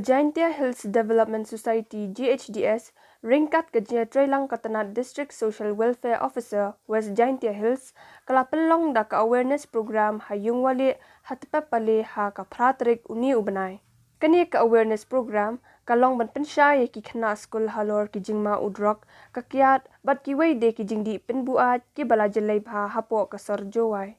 Jingtah Hills Development Society JHDS ringkat kerja Trelang Katanat District Social Welfare Officer West Jingtah Hills kala pelong da ka awareness program hayung wali Tpep Pale ha ka pratrik uni ubenai. Kani ka awareness program kalong ban pensya ye ki khna school halor ki jingma udrok ka kiat bat kiwei de ki jingdih pen buiad ki bala jelai bha hapo ka sor Jowai.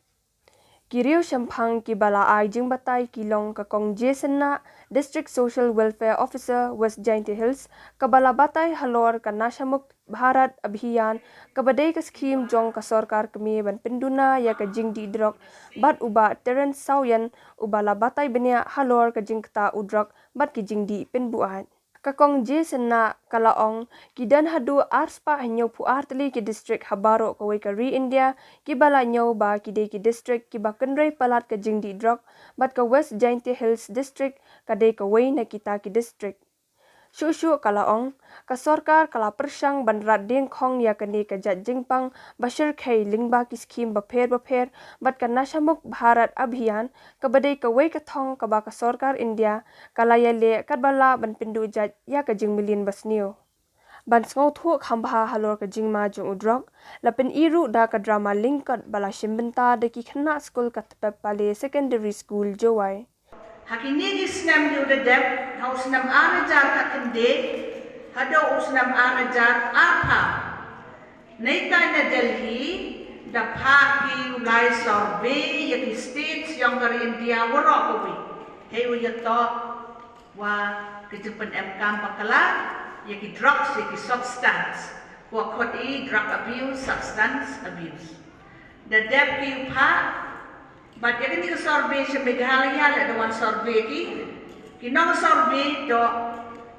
Kiriu Shampang ki bala ai jing batai kilong ka kong jesena District Social Welfare Officer West Jingtah Hills ka bala batai halor ka nashamuk Bharat Abhiyan ka badai ka skim jong ka sarkar kami ban penduna ya ka jingdih drok bat uba Terence Sauyan ubala batai benia halor ka jingktah udrok bat ki jingdih pen buat. Kakong jesena kalaong kidan hadu arspa hanyo pu artli ki district habaro ka wei ka ri India ki bala nyaw ba ki de ki district ki ba kenrai palat ka jingdih drok bat ka West Jingtah Hills district ka de ka wei na kita ki district. Shushu kalaong ka sarkar kala persang bandrat ding khong ya ka ne ka jat jingpang bashir khai lingba ki skim bapher bat ka nashamuk Bharat Abhiyan ka badai ka wei ka thong ka ba ka sarkar India kala ya le kat bala ban pindu jat ya ka jing million basnio. Ban ngau thu khambha halor ka jingma jong udrok lapin iru da ka drama lingkat bala shimbenta de ki khna school ka Tpep Pale Secondary School Jowai. Hakini di senam di udah dep, hau senam arajar kakende, hado senam arajar apa? Naita na Delhi, da pagi ulai survey yaki states yang dari India warokawi. Hei uyato wa kejepan MKM bakala yaki drugs yaki substance, wa kodi drug abuse, substance abuse. Da dep ki pa. But yang ini survey se Meghalaya ada one survey ki nong survey do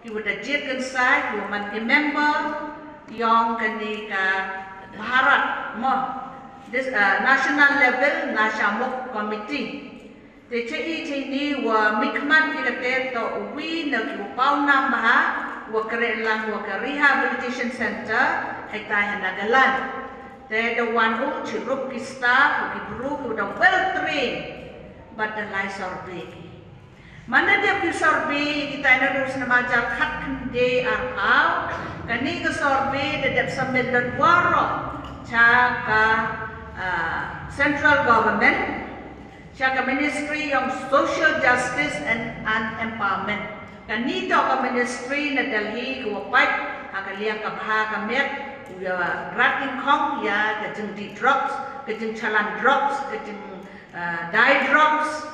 ki udah jetkan sai ki man ki member yang kini ka Bharat mo this national level nashamuk committee te chei ni wa mikman ki kate to wi na ki pau nam ha wa kare lang wa ka rehabilitation center hai tai hanagalan. They the one who chirup ki staff, ki guru who the well trained, but the lies survey. Mana dia ki survey kita ina terus nama jak kat kende arau, kani ke survey the dep submit the waro, caka central government, caka Ministry of Social Justice and Empowerment. Kani to ka Ministry na Delhi ko pai, akaliang ka bha ka met. Rating kong ya kejeng di drops, kejeng chalan drops, kejeng die drops,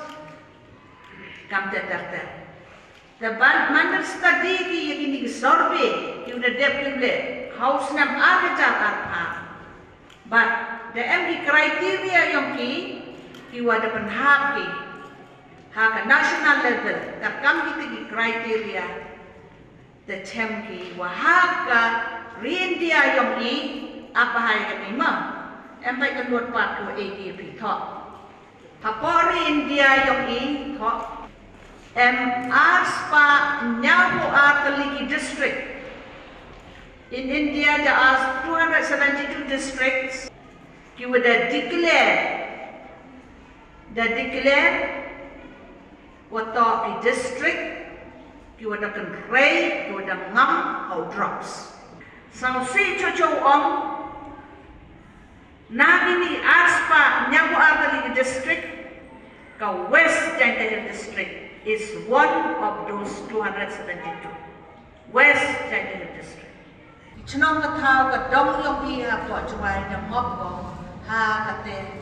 kam terter. The mandar study ki ini survey ki udah depile house nam arajar apa. But the MD criteria yang ki wada penhak ki hak national level kam kita ki criteria the chem ki wahaka India yang ini apa hai kami mam, empat keluar part ke ADP thok. Hapori India yang ini thok, arspa nyabu arteliki district. In India there are 272 districts. You would declare what the district. You would convey, you would ngam how drops. Sang si cucu om nagini arspa nyabu artali district ka West Jingtah district is one of those 272 West Jingtah district. Chenong ka thau ka dong yong hi ha po Jowai na ngop ko ha kate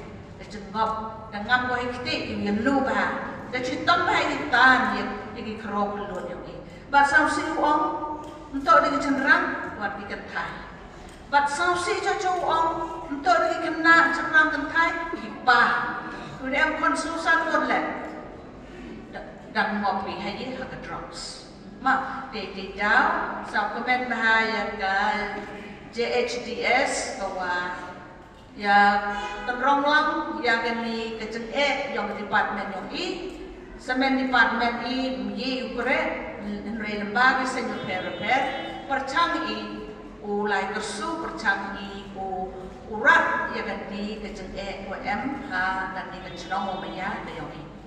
chengop na ngam ko hikti yung lu ba da chitom ba hitan yung krop lo yung ba sang si om untuk dia cenderang buat kita thai. But sausi cucu om untuk dia kena cenderang tentai hibah. Kemudian konsulsan boleh dan ngopi haji harga drugs. Mak dia jauh supplement bahaya ke JHDS bahwa ya terong lang yang ini keceng yang department yang semen department ye ukure Nrai lembaga senyo repair percang ulai kersu percang urat ya ganti kejeng OM ha dan ni kecenong omaya